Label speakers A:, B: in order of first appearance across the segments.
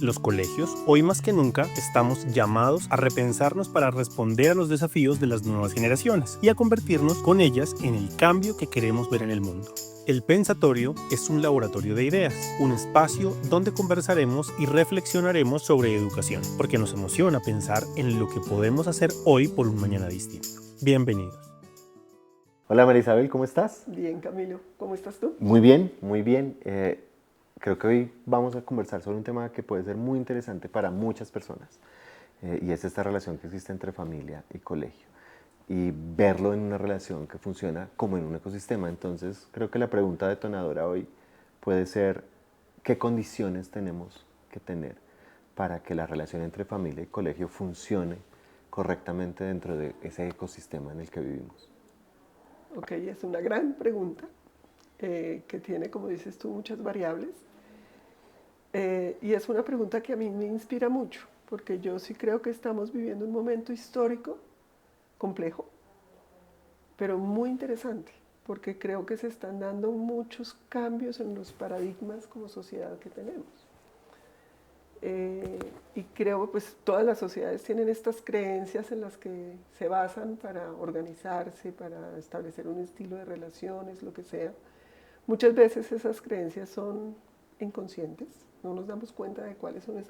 A: Los colegios, hoy más que nunca, estamos llamados a repensarnos para responder a los desafíos de las nuevas generaciones y a convertirnos con ellas en el cambio que queremos ver en el mundo. El Pensatorio es un laboratorio de ideas, un espacio donde conversaremos y reflexionaremos sobre educación, porque nos emociona pensar en lo que podemos hacer hoy por un mañana distinto. Bienvenidos.
B: Hola Marisabel, ¿cómo estás?
C: Bien, Camilo, ¿cómo estás tú?
B: Muy bien, muy bien. Creo que hoy vamos a conversar sobre un tema que puede ser muy interesante para muchas personas y es esta relación que existe entre familia y colegio y verlo en una relación que funciona como en un ecosistema. Entonces creo que la pregunta detonadora hoy puede ser ¿qué condiciones tenemos que tener para que la relación entre familia y colegio funcione correctamente dentro de ese ecosistema en el que vivimos?
C: Ok, es una gran pregunta que tiene, como dices tú, muchas variables. Y es una pregunta que a mí me inspira mucho, porque yo sí creo que estamos viviendo un momento histórico complejo, pero muy interesante, porque creo que se están dando muchos cambios en los paradigmas como sociedad que tenemos. Y creo pues todas las sociedades tienen estas creencias en las que se basan para organizarse, para establecer un estilo de relaciones, lo que sea. Muchas veces esas creencias son inconscientes, no nos damos cuenta de cuáles son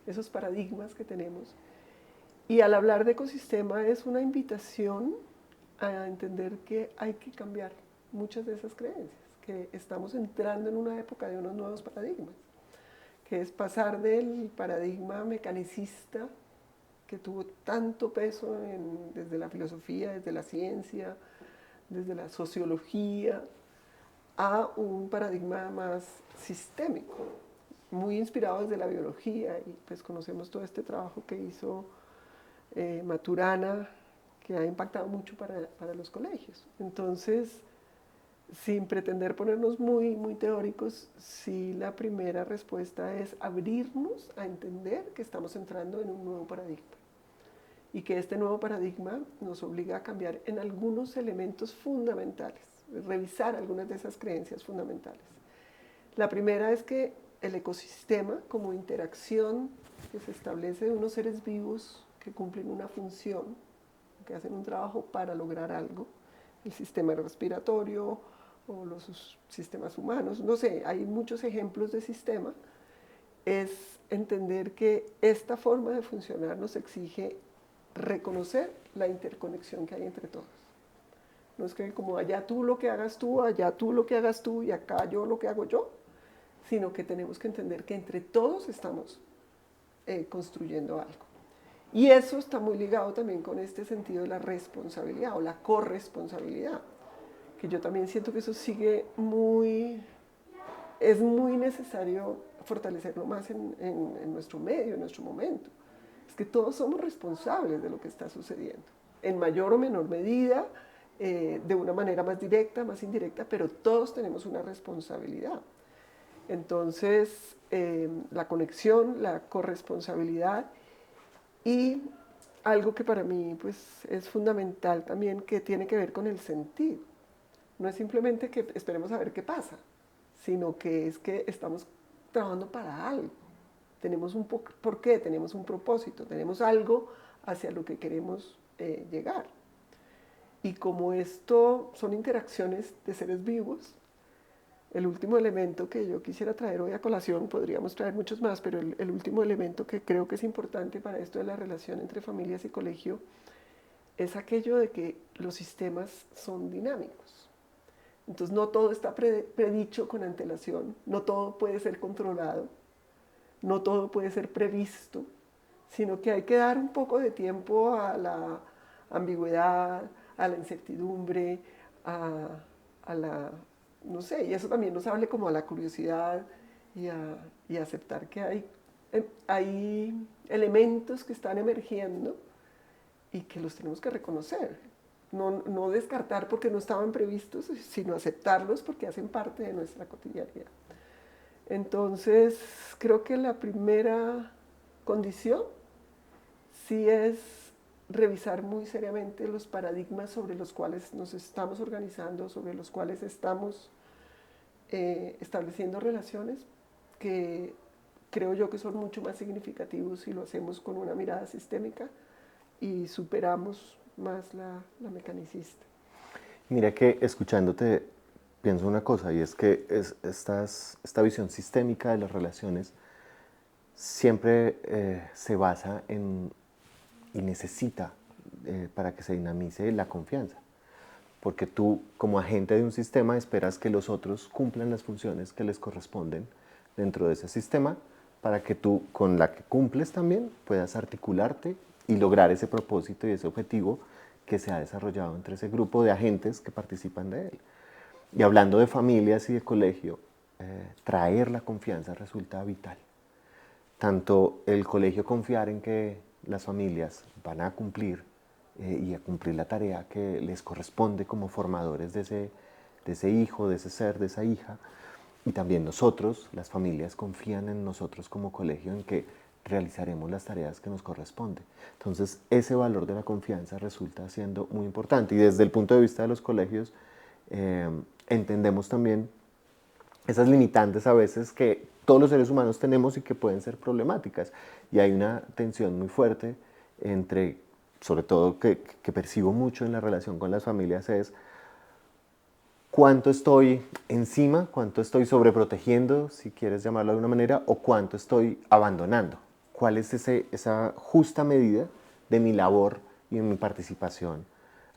C: esos paradigmas que tenemos. Y al hablar de ecosistema es una invitación a entender que hay que cambiar muchas de esas creencias, que estamos entrando en una época de unos nuevos paradigmas, que es pasar del paradigma mecanicista que tuvo tanto peso desde la filosofía, desde la ciencia, desde la sociología, a un paradigma más sistémico, muy inspirado desde la biología, y pues conocemos todo este trabajo que hizo Maturana, que ha impactado mucho para los colegios. Entonces, sin pretender ponernos muy teóricos, sí la primera respuesta es abrirnos a entender que estamos entrando en un nuevo paradigma y que este nuevo paradigma nos obliga a cambiar en algunos elementos fundamentales, revisar algunas de esas creencias fundamentales. La primera es que el ecosistema como interacción que se establece de unos seres vivos que cumplen una función, que hacen un trabajo para lograr algo, el sistema respiratorio o los sistemas humanos, no sé, hay muchos ejemplos de sistema, es entender que esta forma de funcionar nos exige reconocer la interconexión que hay entre todos. No es que como allá tú lo que hagas tú, allá tú lo que hagas tú y acá yo lo que hago yo, sino que tenemos que entender que entre todos estamos construyendo algo. Y eso está muy ligado también con este sentido de la responsabilidad o la corresponsabilidad, que yo también siento que eso es muy necesario fortalecerlo más en nuestro medio, en nuestro momento. Es que todos somos responsables de lo que está sucediendo, en mayor o menor medida, de una manera más directa, más indirecta, pero todos tenemos una responsabilidad. Entonces, la conexión, la corresponsabilidad y algo que para mí pues, es fundamental también, que tiene que ver con el sentido. No es simplemente que esperemos a ver qué pasa, sino que es que estamos trabajando para algo. Tenemos un porqué, tenemos un propósito, tenemos algo hacia lo que queremos llegar. Y como esto son interacciones de seres vivos, el último elemento que yo quisiera traer hoy a colación, podríamos traer muchos más, pero el último elemento que creo que es importante para esto de la relación entre familias y colegio es aquello de que los sistemas son dinámicos. Entonces no todo está predicho con antelación, no todo puede ser controlado, no todo puede ser previsto, sino que hay que dar un poco de tiempo a la ambigüedad, a la incertidumbre, a la, no sé, y eso también nos hable como a la curiosidad y a aceptar que hay elementos que están emergiendo y que los tenemos que reconocer. No descartar porque no estaban previstos, sino aceptarlos porque hacen parte de nuestra cotidianidad. Entonces, creo que la primera condición sí es revisar muy seriamente los paradigmas sobre los cuales nos estamos organizando, sobre los cuales estamos estableciendo relaciones, que creo yo que son mucho más significativos si lo hacemos con una mirada sistémica y superamos más la mecanicista.
B: Mira que escuchándote pienso una cosa y es que esta visión sistémica de las relaciones siempre se basa en y necesita para que se dinamice la confianza. Porque tú, como agente de un sistema, esperas que los otros cumplan las funciones que les corresponden dentro de ese sistema para que tú, con la que cumples también, puedas articularte y lograr ese propósito y ese objetivo que se ha desarrollado entre ese grupo de agentes que participan de él. Y hablando de familias y de colegio, traer la confianza resulta vital. Tanto el colegio confiar en que las familias van a cumplir y a cumplir la tarea que les corresponde como formadores de ese hijo, de ese ser, de esa hija, y también nosotros, las familias, confían en nosotros como colegio en que realizaremos las tareas que nos corresponden. Entonces, ese valor de la confianza resulta siendo muy importante. Y desde el punto de vista de los colegios, entendemos también esas limitantes a veces que todos los seres humanos tenemos y que pueden ser problemáticas. Y hay una tensión muy fuerte entre, sobre todo que percibo mucho en la relación con las familias, es cuánto estoy encima, cuánto estoy sobreprotegiendo, si quieres llamarlo de alguna manera, o cuánto estoy abandonando. ¿Cuál es esa justa medida de mi labor y de mi participación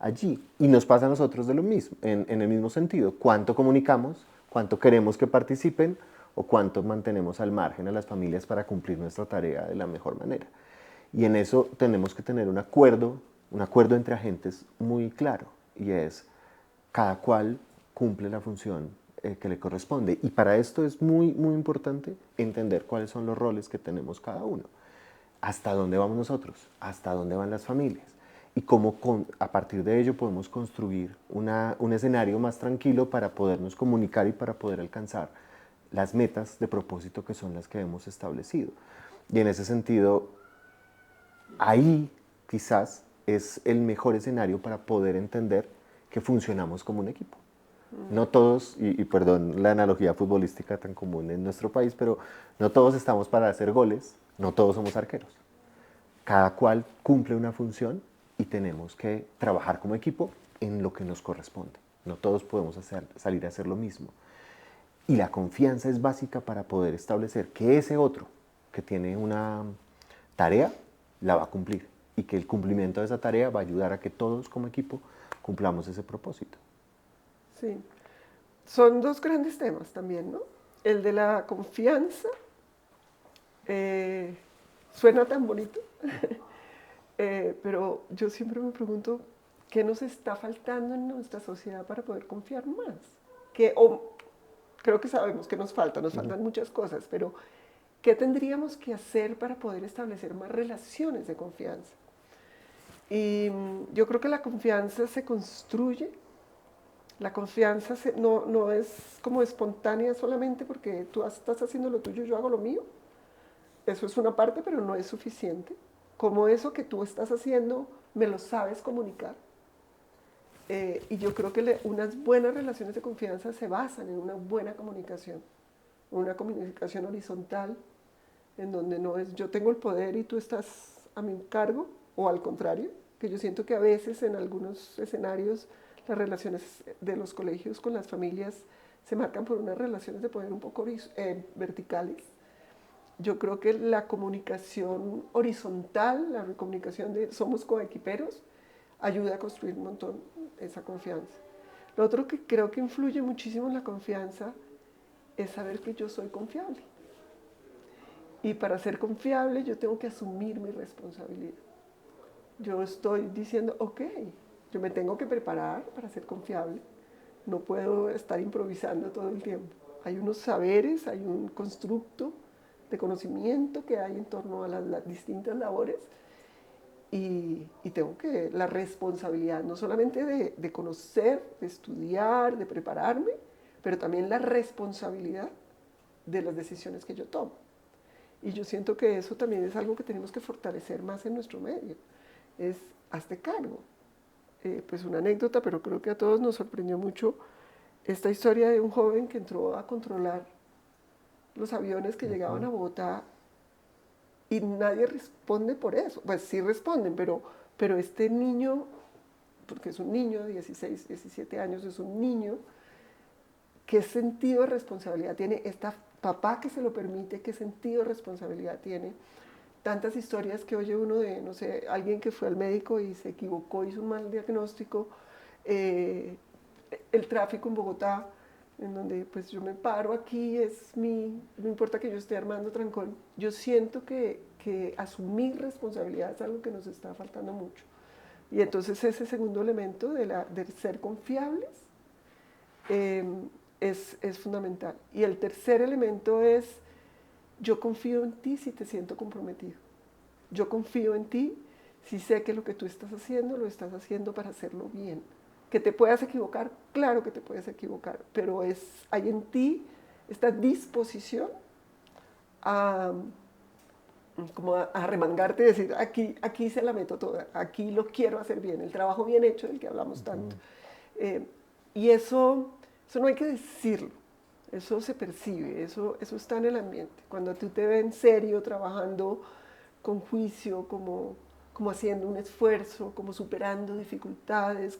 B: allí? Y nos pasa a nosotros de lo mismo, en el mismo sentido. ¿Cuánto comunicamos? ¿Cuánto queremos que participen? ¿O cuánto mantenemos al margen a las familias para cumplir nuestra tarea de la mejor manera? Y en eso tenemos que tener un acuerdo entre agentes muy claro, y es cada cual cumple la función que le corresponde. Y para esto es muy, muy importante entender cuáles son los roles que tenemos cada uno. Hasta dónde vamos nosotros, hasta dónde van las familias. Y cómo a partir de ello podemos construir un escenario más tranquilo para podernos comunicar y para poder alcanzar las metas de propósito que son las que hemos establecido. Y en ese sentido, ahí quizás es el mejor escenario para poder entender que funcionamos como un equipo. No todos, y perdón la analogía futbolística tan común en nuestro país, pero no todos estamos para hacer goles, no todos somos arqueros. Cada cual cumple una función y tenemos que trabajar como equipo en lo que nos corresponde. No todos podemos salir a hacer lo mismo. Y la confianza es básica para poder establecer que ese otro que tiene una tarea la va a cumplir y que el cumplimiento de esa tarea va a ayudar a que todos como equipo cumplamos ese propósito.
C: Sí, son dos grandes temas también, ¿no? El de la confianza suena tan bonito, pero yo siempre me pregunto, ¿qué nos está faltando en nuestra sociedad para poder confiar más? Creo que sabemos que nos faltan muchas cosas, pero ¿qué tendríamos que hacer para poder establecer más relaciones de confianza? Y yo creo que la confianza se construye. La confianza no es como espontánea solamente porque tú estás haciendo lo tuyo, yo hago lo mío. Eso es una parte, pero no es suficiente. Como eso que tú estás haciendo, me lo sabes comunicar. Y yo creo que unas buenas relaciones de confianza se basan en una buena comunicación. Una comunicación horizontal, en donde no es yo tengo el poder y tú estás a mi cargo, o al contrario, que yo siento que a veces en algunos escenarios las relaciones de los colegios con las familias se marcan por unas relaciones de poder un poco verticales. Yo creo que la comunicación horizontal, la comunicación de somos coequiperos, ayuda a construir un montón esa confianza. Lo otro que creo que influye muchísimo en la confianza es saber que yo soy confiable. Y para ser confiable yo tengo que asumir mi responsabilidad. Yo estoy diciendo, ok, yo me tengo que preparar para ser confiable. No puedo estar improvisando todo el tiempo. Hay unos saberes, hay un constructo de conocimiento que hay en torno a las distintas labores y tengo la responsabilidad no solamente de conocer, de estudiar, de prepararme, pero también la responsabilidad de las decisiones que yo tomo. Y yo siento que eso también es algo que tenemos que fortalecer más en nuestro medio. Es hazte cargo. Pues una anécdota, pero creo que a todos nos sorprendió mucho esta historia de un joven que entró a controlar los aviones que llegaban a Bogotá y nadie responde por eso. Pues sí responden, pero este niño, porque es un niño de 16, 17 años, es un niño, ¿qué sentido de responsabilidad tiene esta papá que se lo permite? ¿Qué sentido de responsabilidad tiene? Tantas historias que oye uno de, no sé, alguien que fue al médico y se equivocó, hizo un mal diagnóstico, el tráfico en Bogotá, en donde pues yo me paro aquí, no importa que yo esté armando trancón, yo siento que asumir responsabilidad es algo que nos está faltando mucho. Y entonces ese segundo elemento de ser confiables es fundamental. Y el tercer elemento es, yo confío en ti si te siento comprometido. Yo confío en ti si sé que lo que tú estás haciendo, lo estás haciendo para hacerlo bien. Que te puedas equivocar, claro que te puedes equivocar, pero hay en ti esta disposición a, como a remangarte y decir, aquí se la meto toda, aquí lo quiero hacer bien, el trabajo bien hecho del que hablamos tanto. Y eso no hay que decirlo, eso se percibe, eso está en el ambiente. Cuando tú te ves en serio, trabajando con juicio, como haciendo un esfuerzo, como superando dificultades,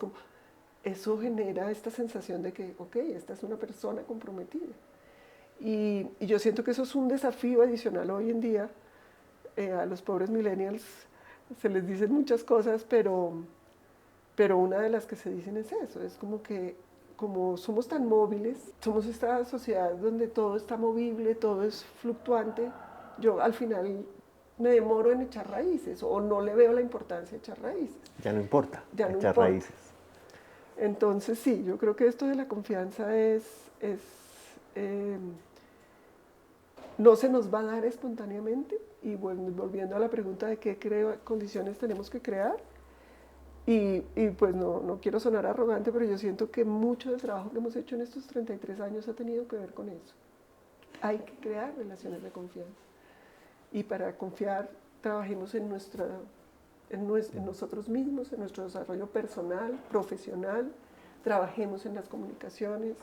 C: eso genera esta sensación de que, ok, esta es una persona comprometida. Y yo siento que eso es un desafío adicional hoy en día. A los pobres millennials se les dicen muchas cosas, pero una de las que se dicen es eso, es como que como somos tan móviles, somos esta sociedad donde todo está movible, todo es fluctuante, yo al final me demoro en echar raíces o no le veo la importancia de echar raíces.
B: Ya no importa
C: Ya no
B: echar
C: importa.
B: raíces.
C: Entonces sí, yo creo que esto de la confianza no se nos va a dar espontáneamente y volviendo a la pregunta de qué condiciones tenemos que crear, y pues no quiero sonar arrogante, pero yo siento que mucho del trabajo que hemos hecho en estos 33 años ha tenido que ver con eso. Hay que crear relaciones de confianza. Y para confiar, trabajemos en nosotros mismos, en nuestro desarrollo personal, profesional, trabajemos en las comunicaciones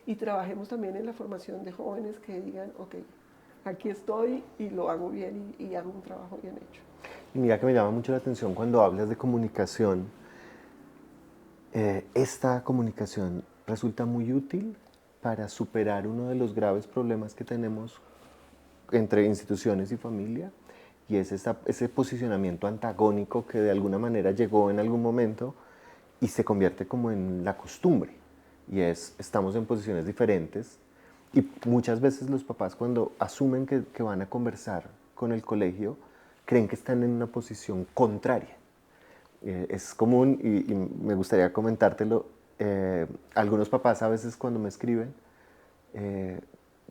C: y trabajemos también en la formación de jóvenes que digan, ok, aquí estoy y lo hago bien y hago un trabajo bien hecho.
B: Y mira que me llama mucho la atención cuando hablas de comunicación. Esta comunicación resulta muy útil para superar uno de los graves problemas que tenemos entre instituciones y familia, y es ese posicionamiento antagónico que de alguna manera llegó en algún momento y se convierte como en la costumbre, y estamos en posiciones diferentes, y muchas veces los papás cuando asumen que van a conversar con el colegio creen que están en una posición contraria. Es común y me gustaría comentártelo. Algunos papás a veces cuando me escriben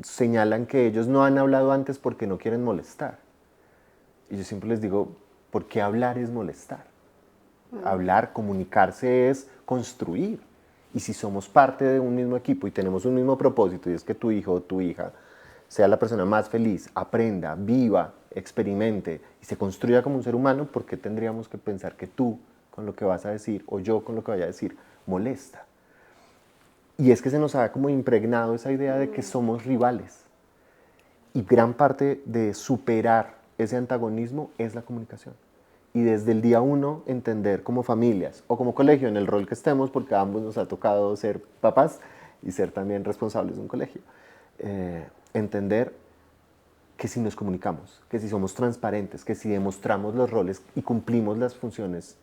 B: señalan que ellos no han hablado antes porque no quieren molestar. Y yo siempre les digo, ¿por qué hablar es molestar? Hablar, comunicarse es construir. Y si somos parte de un mismo equipo y tenemos un mismo propósito, y es que tu hijo o tu hija sea la persona más feliz, aprenda, viva, experimente y se construya como un ser humano, ¿por qué tendríamos que pensar que tú con lo que vas a decir o yo con lo que vaya a decir molesta? Y es que se nos ha como impregnado esa idea de que somos rivales. Y gran parte de superar ese antagonismo es la comunicación. Y desde el día uno entender como familias o como colegio, en el rol que estemos, porque a ambos nos ha tocado ser papás y ser también responsables de un colegio, entender que si nos comunicamos, que si somos transparentes, que si demostramos los roles y cumplimos las funciones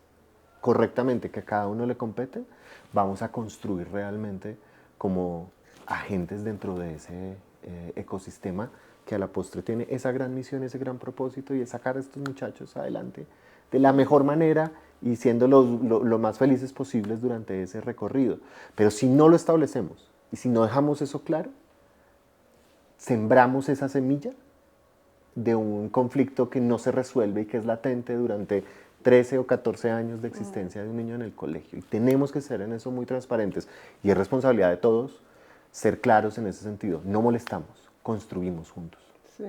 B: correctamente que a cada uno le competen, vamos a construir realmente como agentes dentro de ese ecosistema que a la postre tiene esa gran misión, ese gran propósito, y es sacar a estos muchachos adelante de la mejor manera y siendo lo más felices posibles durante ese recorrido. Pero si no lo establecemos y si no dejamos eso claro, sembramos esa semilla de un conflicto que no se resuelve y que es latente durante 13 o 14 años de existencia de un niño en el colegio. Y tenemos que ser en eso muy transparentes. Y es responsabilidad de todos ser claros en ese sentido. No molestamos, construimos juntos.
C: Sí,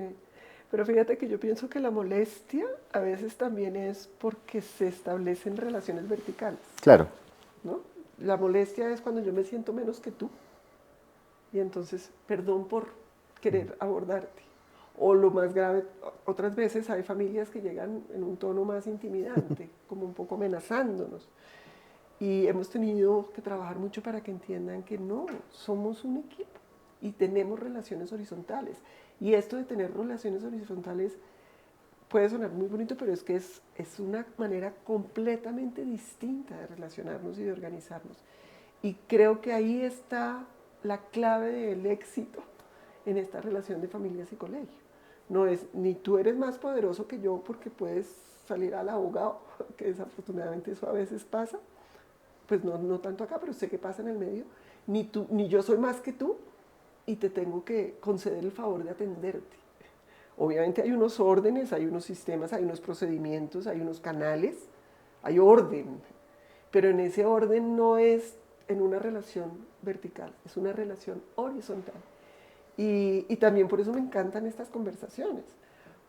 C: pero fíjate que yo pienso que la molestia a veces también es porque se establecen relaciones verticales.
B: Claro.
C: ¿No? La molestia es cuando yo me siento menos que tú y entonces perdón por querer abordarte. O lo más grave, otras veces hay familias que llegan en un tono más intimidante, como un poco amenazándonos. Y hemos tenido que trabajar mucho para que entiendan que no, somos un equipo y tenemos relaciones horizontales. Y esto de tener relaciones horizontales puede sonar muy bonito, pero es que es una manera completamente distinta de relacionarnos y de organizarnos. Y creo que ahí está la clave del éxito en esta relación de familias y colegio. No es ni tú eres más poderoso que yo porque puedes salir al abogado, que desafortunadamente eso a veces pasa, pues no tanto acá, pero sé que pasa en el medio, ni yo soy más que tú y te tengo que conceder el favor de atenderte. Obviamente hay unos órdenes, hay unos sistemas, hay unos procedimientos, hay unos canales, hay orden, pero en ese orden no es en una relación vertical, es una relación horizontal. Y también por eso me encantan estas conversaciones,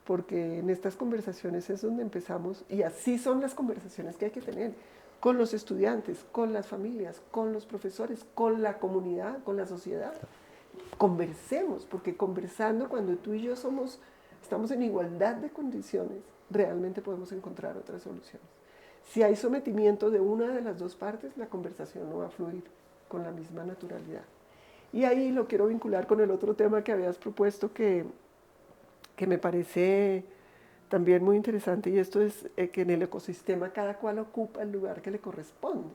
C: porque en estas conversaciones es donde empezamos, y así son las conversaciones que hay que tener con los estudiantes, con las familias, con los profesores, con la comunidad, con la sociedad. Conversemos, porque conversando cuando tú y yo estamos en igualdad de condiciones, realmente podemos encontrar otras soluciones. Si hay sometimiento de una de las dos partes, la conversación no va a fluir con la misma naturalidad. Y ahí lo quiero vincular con el otro tema que habías propuesto que me parece también muy interesante, y esto es que en el ecosistema cada cual ocupa el lugar que le corresponde.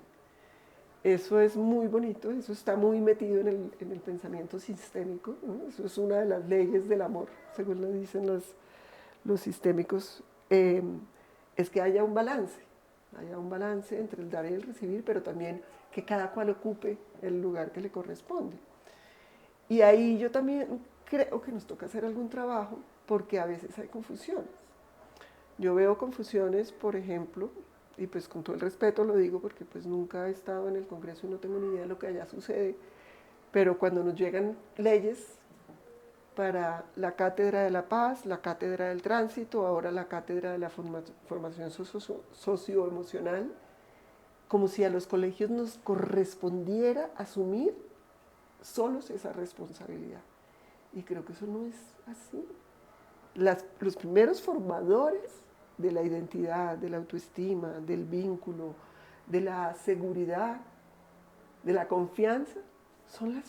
C: Eso es muy bonito, eso está muy metido en el pensamiento sistémico, ¿no? Eso es una de las leyes del amor, según lo dicen los sistémicos, es que haya un balance entre el dar y el recibir, pero también que cada cual ocupe el lugar que le corresponde. Y ahí yo también creo que nos toca hacer algún trabajo, porque a veces hay confusiones. Yo veo confusiones, por ejemplo, y pues con todo el respeto lo digo porque pues nunca he estado en el Congreso y no tengo ni idea de lo que allá sucede, pero cuando nos llegan leyes para la Cátedra de la Paz, la Cátedra del Tránsito, ahora la Cátedra de la Formación Socioemocional, como si a los colegios nos correspondiera asumir solos esa responsabilidad. Y creo que eso no es así. Los primeros formadores de la identidad, de la autoestima, del vínculo, de la seguridad, de la confianza, son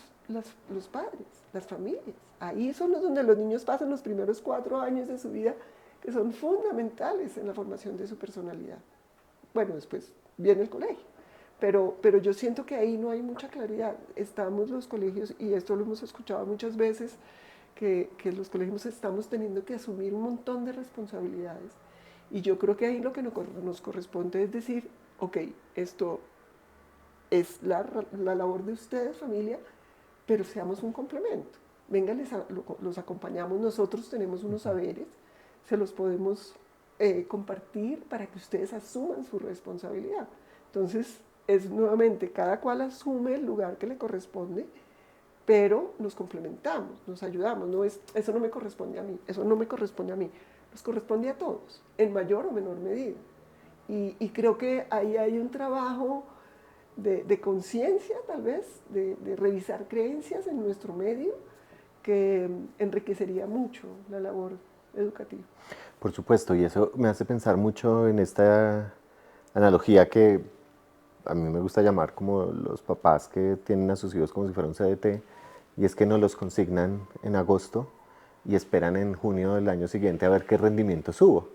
C: los padres, las familias. Ahí son donde los niños pasan los primeros 4 años de su vida, que son fundamentales en la formación de su personalidad. Bueno, después viene el colegio, pero yo siento que ahí no hay mucha claridad. Estamos los colegios, y esto lo hemos escuchado muchas veces, que los colegios estamos teniendo que asumir un montón de responsabilidades. Y yo creo que ahí lo que nos corresponde es decir, ok, esto es la labor de ustedes, familia, pero seamos un complemento. Venga, los acompañamos, nosotros tenemos unos saberes, se los podemos compartir para que ustedes asuman su responsabilidad. Entonces, es nuevamente, cada cual asume el lugar que le corresponde, pero nos complementamos, nos ayudamos. No es, eso no me corresponde a mí, eso no me corresponde a mí, nos corresponde a todos, en mayor o menor medida. Y creo que ahí hay un trabajo de conciencia, tal vez, de revisar creencias en nuestro medio, que enriquecería mucho la labor educativa.
B: Por supuesto, y eso me hace pensar mucho en esta analogía que a mí me gusta llamar como los papás que tienen a sus hijos como si fuera un CDT, y es que nos los consignan en agosto y esperan en junio del año siguiente a ver qué rendimiento hubo,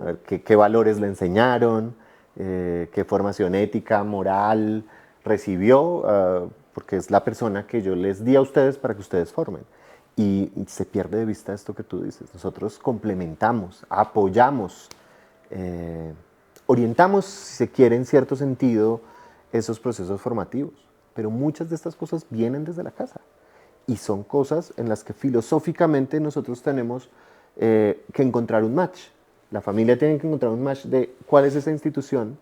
B: a ver qué valores le enseñaron, qué formación ética, moral recibió, porque es la persona que yo les di a ustedes para que ustedes formen. Y se pierde de vista esto que tú dices. Nosotros complementamos, apoyamos, orientamos, si se quiere, en cierto sentido, esos procesos formativos. Pero muchas de estas cosas vienen desde la casa. Y son cosas en las que filosóficamente nosotros tenemos que encontrar un match. La familia tiene que encontrar un match de cuál es esa institución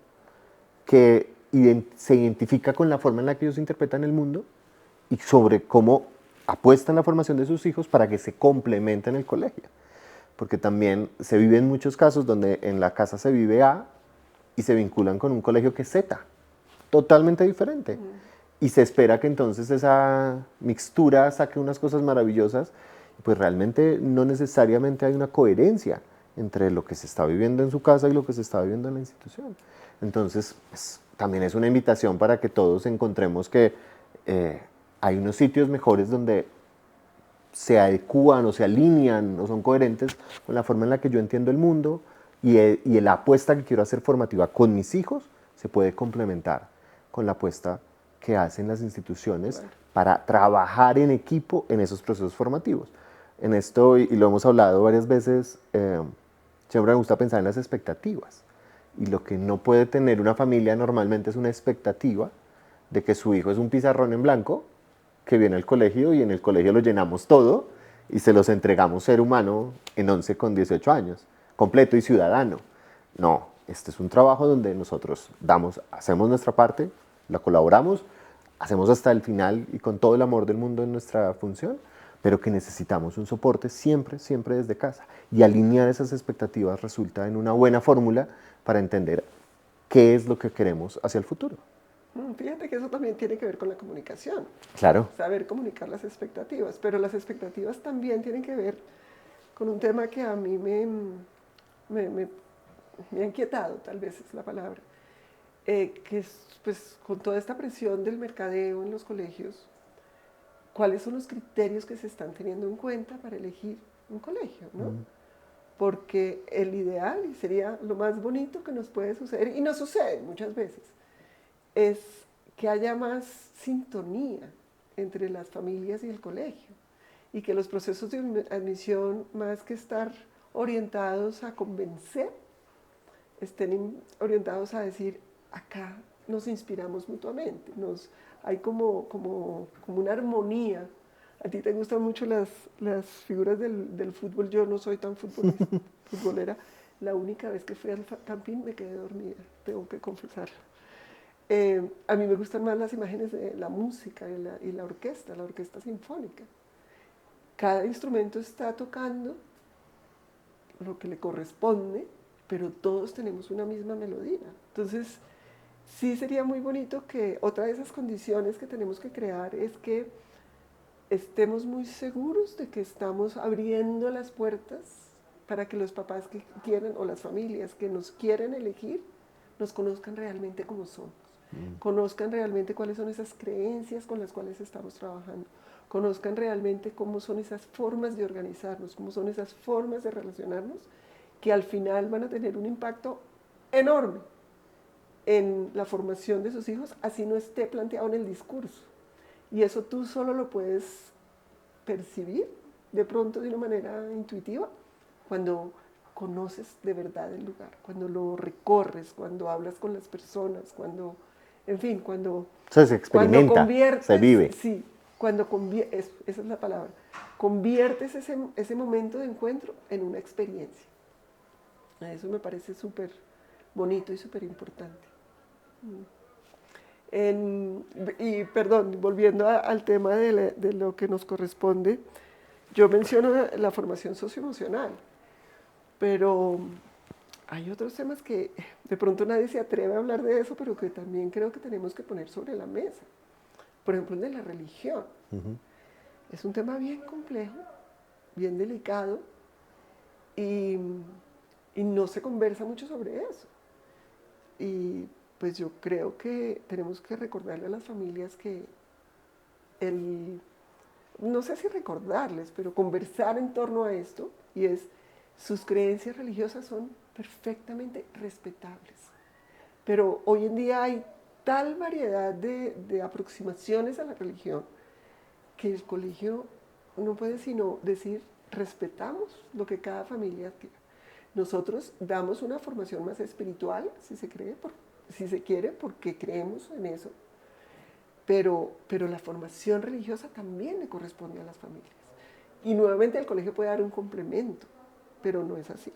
B: que se identifica con la forma en la que ellos interpretan el mundo y sobre cómo apuestan la formación de sus hijos para que se complementen el colegio. Porque también se viven muchos casos donde en la casa se vive A y se vinculan con un colegio que es Z, totalmente diferente. Y se espera que entonces esa mixtura saque unas cosas maravillosas pues realmente no necesariamente hay una coherencia entre lo que se está viviendo en su casa y lo que se está viviendo en la institución. Entonces, pues, también es una invitación para que todos encontremos que hay unos sitios mejores donde se adecúan o se alinean o son coherentes con la forma en la que yo entiendo el mundo y la apuesta que quiero hacer formativa con mis hijos se puede complementar con la apuesta que hacen las instituciones para trabajar en equipo en esos procesos formativos. En esto, y lo hemos hablado varias veces, siempre me gusta pensar en las expectativas. Y lo que no puede tener una familia normalmente es una expectativa de que su hijo es un pizarrón en blanco que viene al colegio y en el colegio lo llenamos todo y se los entregamos ser humano en 11 con 18 años, completo y ciudadano. No, este es un trabajo donde nosotros hacemos nuestra parte, la colaboramos, hacemos hasta el final y con todo el amor del mundo en nuestra función, pero que necesitamos un soporte siempre, siempre desde casa. Y alinear esas expectativas resulta en una buena fórmula para entender qué es lo que queremos hacia el futuro.
C: Fíjate que eso también tiene que ver con la comunicación.
B: Claro.
C: Saber comunicar las expectativas, pero las expectativas también tienen que ver con un tema que a mí me ha inquietado, tal vez es la palabra, que es pues con toda esta presión del mercadeo en los colegios, ¿cuáles son los criterios que se están teniendo en cuenta para elegir un colegio, ¿no? Porque el ideal, y sería lo más bonito que nos puede suceder, y nos sucede muchas veces, es que haya más sintonía entre las familias y el colegio y que los procesos de admisión, más que estar orientados a convencer, estén orientados a decir, acá nos inspiramos mutuamente, hay como una armonía. A ti te gustan mucho las figuras del fútbol, yo no soy tan futbolera. La única vez que fui al campín me quedé dormida, tengo que confesarlo. A mí me gustan más las imágenes de la música y la orquesta sinfónica. Cada instrumento está tocando lo que le corresponde, pero todos tenemos una misma melodía. Entonces, sí sería muy bonito que otra de esas condiciones que tenemos que crear es que estemos muy seguros de que estamos abriendo las puertas para que los papás que quieren o las familias que nos quieren elegir nos conozcan realmente como somos. Conozcan realmente cuáles son esas creencias con las cuales estamos trabajando, conozcan realmente cómo son esas formas de organizarnos, cómo son esas formas de relacionarnos, que al final van a tener un impacto enorme en la formación de sus hijos, así no esté planteado en el discurso. Y eso tú solo lo puedes percibir de pronto de una manera intuitiva cuando conoces de verdad el lugar, cuando lo recorres, cuando hablas con las personas, cuando, en fin, cuando
B: Se experimenta,
C: conviertes,
B: se vive.
C: Sí, cuando conviertes, esa es la palabra, conviertes ese momento de encuentro en una experiencia. Eso me parece súper bonito y súper importante. Y perdón, volviendo al tema de lo que nos corresponde, yo menciono la formación socioemocional, pero hay otros temas que de pronto nadie se atreve a hablar de eso, pero que también creo que tenemos que poner sobre la mesa. Por ejemplo, el de la religión. Es un tema bien complejo, bien delicado, y no se conversa mucho sobre eso. Y pues yo creo que tenemos que recordarle a las familias que no sé si recordarles, pero conversar en torno a esto, y es, sus creencias religiosas son perfectamente respetables. Pero hoy en día hay tal variedad de aproximaciones a la religión que el colegio no puede sino decir, respetamos lo que cada familia tiene. Nosotros damos una formación más espiritual, si se quiere, porque creemos en eso. Pero la formación religiosa también le corresponde a las familias. Y nuevamente el colegio puede dar un complemento, pero no es así.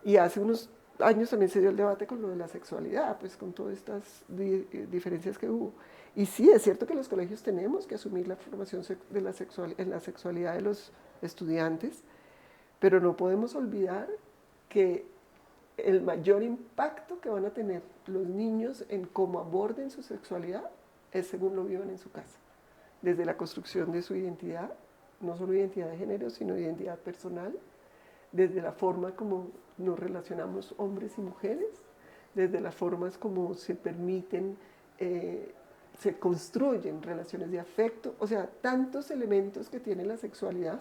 C: Y hace unos años también se dio el debate con lo de la sexualidad, pues con todas estas diferencias que hubo. Y sí, es cierto que los colegios tenemos que asumir la formación en la sexualidad de los estudiantes, pero no podemos olvidar que el mayor impacto que van a tener los niños en cómo aborden su sexualidad es según lo vivan en su casa, desde la construcción de su identidad, no solo identidad de género, sino identidad personal, desde la forma como nos relacionamos hombres y mujeres, desde las formas como se permiten, se construyen relaciones de afecto, o sea, tantos elementos que tiene la sexualidad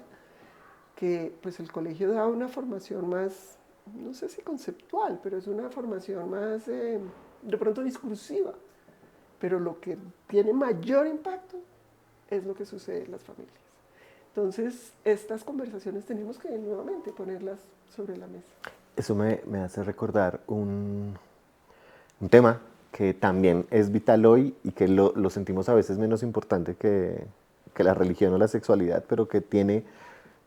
C: que pues el colegio da una formación más, no sé si conceptual, pero es una formación más de pronto discursiva, pero lo que tiene mayor impacto es lo que sucede en las familias. Entonces, estas conversaciones tenemos que nuevamente ponerlas sobre la mesa.
B: Eso me hace recordar un tema que también es vital hoy y que lo sentimos a veces menos importante que la religión o la sexualidad, pero que tiene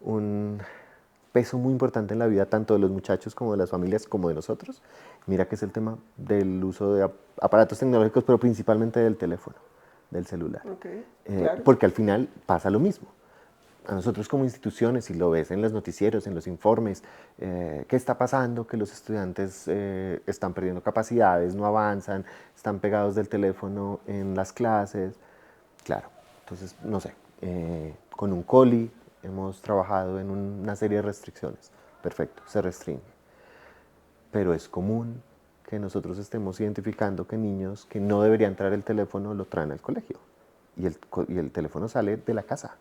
B: un peso muy importante en la vida tanto de los muchachos como de las familias como de nosotros. Mira que es el tema del uso de aparatos tecnológicos, pero principalmente del teléfono, del celular.
C: Okay, claro.
B: Porque al final pasa lo mismo. A nosotros como instituciones, y lo ves en los noticieros, en los informes, ¿qué está pasando? Que los estudiantes están perdiendo capacidades, no avanzan, están pegados del teléfono en las clases. Claro, entonces, no sé, con un COLI hemos trabajado en una serie de restricciones. Perfecto, se restringe. Pero es común que nosotros estemos identificando que niños que no deberían traer el teléfono lo traen al colegio. Y el teléfono sale de la casa.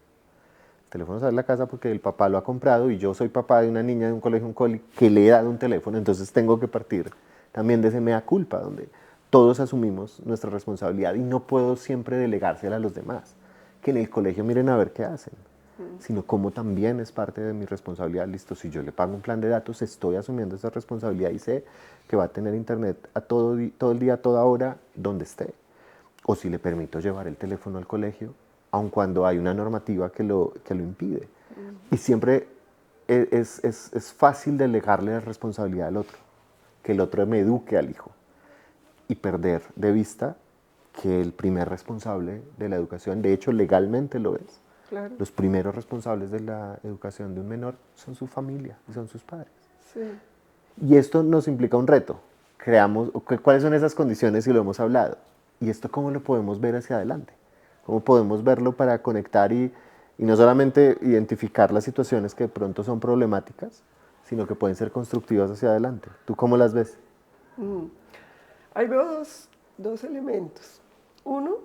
B: El teléfono sale de la casa porque el papá lo ha comprado y yo soy papá de una niña de un colegio, un coli, que le he dado un teléfono, entonces tengo que partir también de ese mea culpa, donde todos asumimos nuestra responsabilidad y no puedo siempre delegársela a los demás. Que en el colegio miren a ver qué hacen, sino como también es parte de mi responsabilidad. Listo, si yo le pago un plan de datos, estoy asumiendo esa responsabilidad y sé que va a tener internet a todo el día, a toda hora, donde esté. O si le permito llevar el teléfono al colegio, aun cuando hay una normativa que lo impide. Y siempre es fácil delegarle la responsabilidad al otro, que el otro me eduque al hijo, y perder de vista que el primer responsable de la educación, de hecho legalmente lo es,
C: Claro.
B: los primeros responsables de la educación de un menor son su familia y son sus padres.
C: Sí.
B: Y esto nos implica un reto. Creamos, ¿cuáles son esas condiciones? Y lo hemos hablado. ¿Y esto cómo lo podemos ver hacia adelante? ¿Cómo podemos verlo para conectar y no solamente identificar las situaciones que de pronto son problemáticas, sino que pueden ser constructivas hacia adelante? ¿Tú cómo las ves?
C: Ahí veo dos elementos. Uno,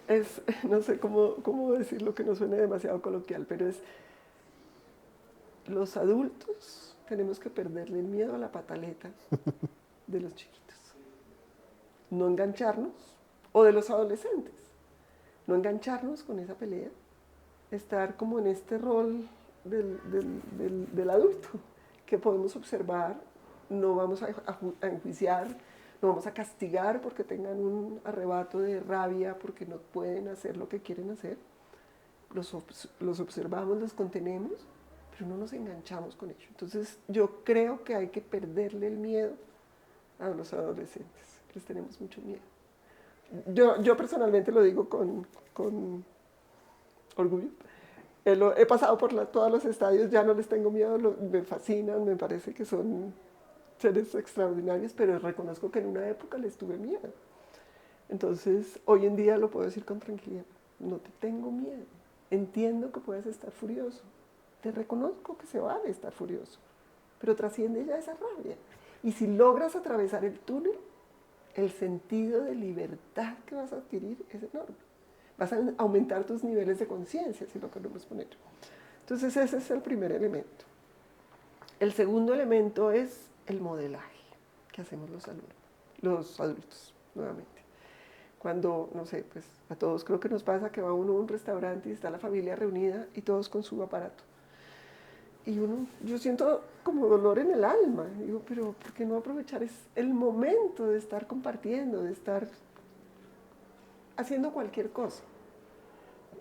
C: es, no sé cómo decirlo que no suene demasiado coloquial, pero es, los adultos tenemos que perderle el miedo a la pataleta de los chiquitos. No engancharnos, o de los adolescentes, no engancharnos con esa pelea, estar como en este rol del adulto, que podemos observar, no vamos a enjuiciar, no vamos a castigar porque tengan un arrebato de rabia, porque no pueden hacer lo que quieren hacer. Los observamos, los contenemos, pero no nos enganchamos con ellos. Entonces yo creo que hay que perderle el miedo a los adolescentes. Les tenemos mucho miedo. Yo personalmente lo digo con orgullo. He pasado por todos los estadios, ya no les tengo miedo, me fascinan, me parece que son seres extraordinarios, pero reconozco que en una época les tuve miedo. Entonces, hoy en día lo puedo decir con tranquilidad, no te tengo miedo, entiendo que puedes estar furioso, te reconozco que se vale estar furioso, pero trasciende ya esa rabia. Y si logras atravesar el túnel, el sentido de libertad que vas a adquirir es enorme. Vas a aumentar tus niveles de conciencia, si lo queremos poner. Entonces ese es el primer elemento. El segundo elemento es el modelaje que hacemos los adultos, nuevamente. Cuando, no sé, pues a todos creo que nos pasa que va uno a un restaurante y está la familia reunida y todos con su aparato. Y yo siento como dolor en el alma. Digo, pero ¿por qué no aprovechar el momento de estar compartiendo, de estar haciendo cualquier cosa?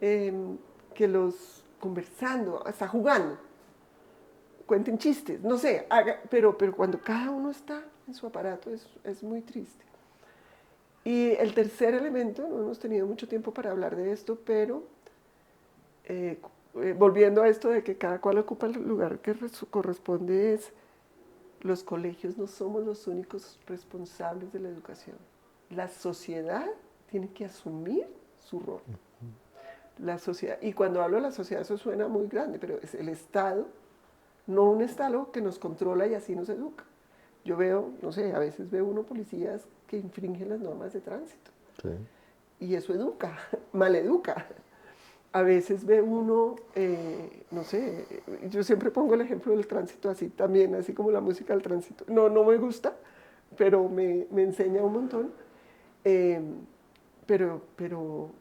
C: Que los conversando, hasta jugando, cuenten chistes, no sé, pero cuando cada uno está en su aparato es muy triste. Y el tercer elemento, no hemos tenido mucho tiempo para hablar de esto, pero volviendo a esto de que cada cual ocupa el lugar que corresponde, es los colegios no somos los únicos responsables de la educación. La sociedad tiene que asumir su rol. La sociedad, y cuando hablo de la sociedad eso suena muy grande, pero es el Estado, no un Estado que nos controla y así nos educa. Yo veo, no sé, a veces veo uno policías que infringen las normas de tránsito.
B: Sí.
C: Y eso educa, maleduca. A veces ve uno, no sé, yo siempre pongo el ejemplo del tránsito así también, así como la música del tránsito. No, no me gusta, pero me enseña un montón. Eh, pero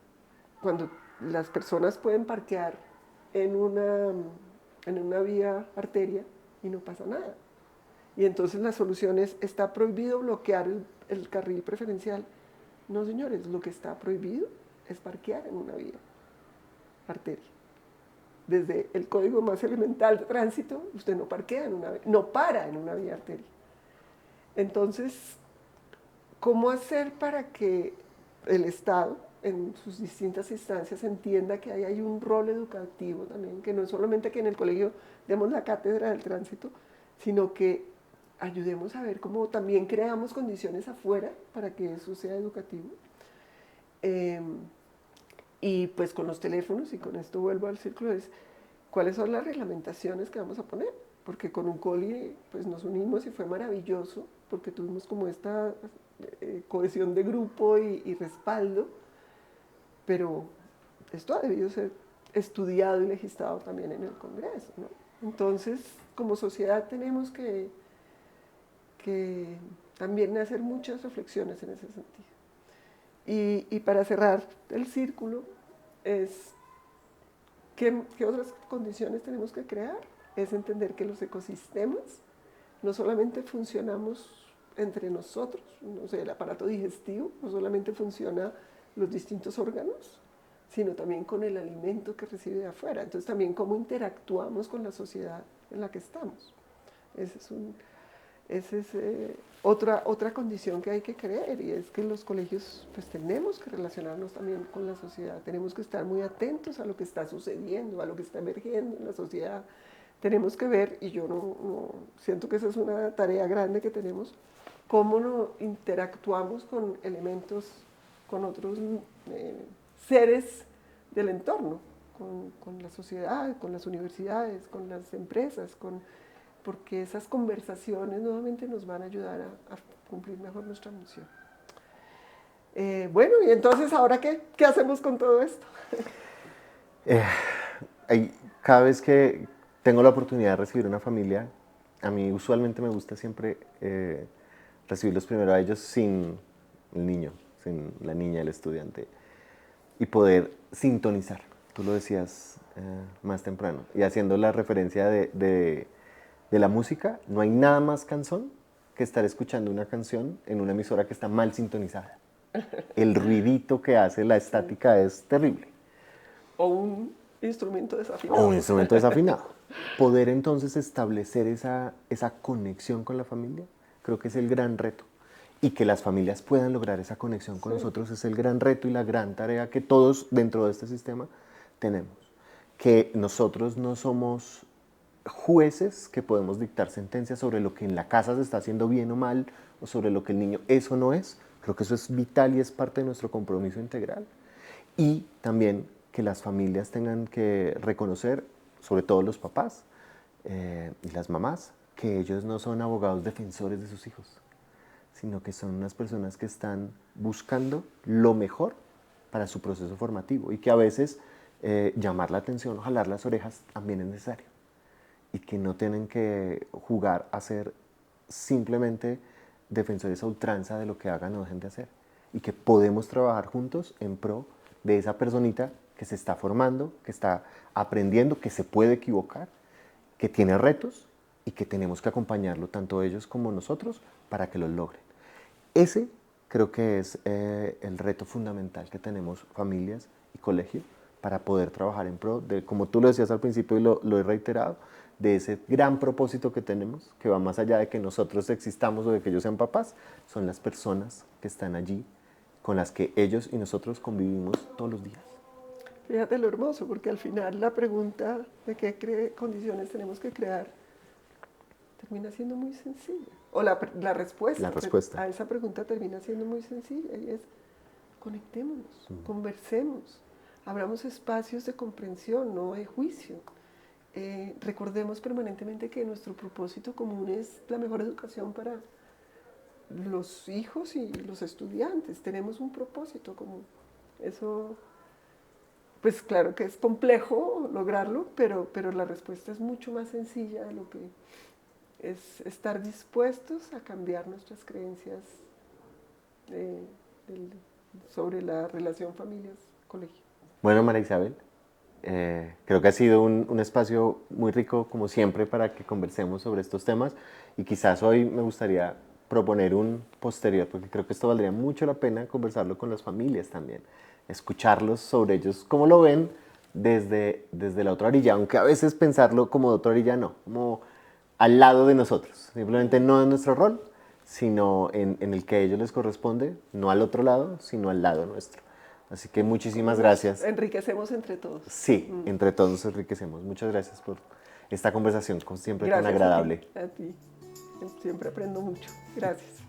C: cuando las personas pueden parquear en una vía arteria y no pasa nada. Y entonces la solución es, ¿está prohibido bloquear el carril preferencial? No, señores, lo que está prohibido es parquear en una vía arteria. Desde el código más elemental de tránsito, usted no parquea no para en una vía arteria. Entonces, ¿cómo hacer para que el Estado, en sus distintas instancias, entienda que ahí hay un rol educativo también, que no es solamente que en el colegio demos la cátedra del tránsito, sino que ayudemos a ver cómo también creamos condiciones afuera para que eso sea educativo? Y pues con los teléfonos, y con esto vuelvo al círculo, es cuáles son las reglamentaciones que vamos a poner, porque con un coli pues nos unimos y fue maravilloso, porque tuvimos como esta cohesión de grupo y respaldo, pero esto ha debido ser estudiado y legislado también en el Congreso, ¿no? Entonces, como sociedad tenemos que también hacer muchas reflexiones en ese sentido. Y para cerrar el círculo, es ¿qué otras condiciones tenemos que crear? Es entender que los ecosistemas no solamente funcionamos entre nosotros, no sé, el aparato digestivo, no solamente funciona los distintos órganos, sino también con el alimento que recibe de afuera. Entonces también cómo interactuamos con la sociedad en la que estamos. Esa es otra condición que hay que creer, y es que en los colegios pues tenemos que relacionarnos también con la sociedad, tenemos que estar muy atentos a lo que está sucediendo, a lo que está emergiendo en la sociedad. Tenemos que ver, y yo no siento que esa es una tarea grande que tenemos, cómo no interactuamos con elementos, con otros seres del entorno, con la sociedad, con las universidades, con las empresas, porque esas conversaciones nuevamente nos van a ayudar a cumplir mejor nuestra misión. Bueno, y entonces, ¿ahora qué hacemos con todo esto?
B: Cada vez que tengo la oportunidad de recibir una familia, a mí usualmente me gusta siempre recibirlos primero a ellos sin el niño, sin la niña, el estudiante, y poder sintonizar. Tú lo decías más temprano, y haciendo la referencia de la música, no hay nada más cansón que estar escuchando una canción en una emisora que está mal sintonizada. El ruidito que hace, la estática es terrible.
C: O un instrumento desafinado.
B: O un instrumento desafinado. Poder entonces establecer esa conexión con la familia, creo que es el gran reto. Y que las familias puedan lograr esa conexión con nosotros es el gran reto y la gran tarea que todos dentro de este sistema tenemos. Que nosotros no somos jueces que podemos dictar sentencias sobre lo que en la casa se está haciendo bien o mal, o sobre lo que el niño es o no es. Creo que eso es vital y es parte de nuestro compromiso integral. Y también que las familias tengan que reconocer, sobre todo los papás y las mamás, que ellos no son abogados defensores de sus hijos, sino que son unas personas que están buscando lo mejor para su proceso formativo, y que a veces llamar la atención o jalar las orejas también es necesario, y que no tienen que jugar a ser simplemente defensores a ultranza de lo que hagan o dejen de hacer, y que podemos trabajar juntos en pro de esa personita que se está formando, que está aprendiendo, que se puede equivocar, que tiene retos, y que tenemos que acompañarlo tanto ellos como nosotros para que los logren. Ese creo que es el reto fundamental que tenemos familias y colegio para poder trabajar en pro de, como tú lo decías al principio y lo he reiterado, de ese gran propósito que tenemos, que va más allá de que nosotros existamos o de que ellos sean papás, son las personas que están allí, con las que ellos y nosotros convivimos todos los días.
C: Fíjate lo hermoso, porque al final la pregunta de qué condiciones tenemos que crear termina siendo muy sencilla. O la respuesta a esa pregunta termina siendo muy sencilla, y es conectémonos, conversemos, abramos espacios de comprensión, no de juicio. Recordemos permanentemente que nuestro propósito común es la mejor educación para los hijos y los estudiantes. Tenemos un propósito común. Eso, pues claro que es complejo lograrlo, pero la respuesta es mucho más sencilla de lo que es estar dispuestos a cambiar nuestras creencias sobre la relación familias-colegio.
B: Bueno, María Isabel, creo que ha sido un espacio muy rico, como siempre, para que conversemos sobre estos temas, y quizás hoy me gustaría proponer un posterior, porque creo que esto valdría mucho la pena conversarlo con las familias también, escucharlos sobre ellos, cómo lo ven desde la otra orilla, aunque a veces pensarlo como de otra orilla no, como al lado de nosotros, simplemente no en nuestro rol, sino en el que a ellos les corresponde, no al otro lado, sino al lado nuestro. Así que muchísimas gracias.
C: Enriquecemos entre todos.
B: Sí, entre todos nos enriquecemos. Muchas gracias por esta conversación, como siempre,
C: Gracias
B: tan agradable.
C: a ti. Siempre aprendo mucho. Gracias.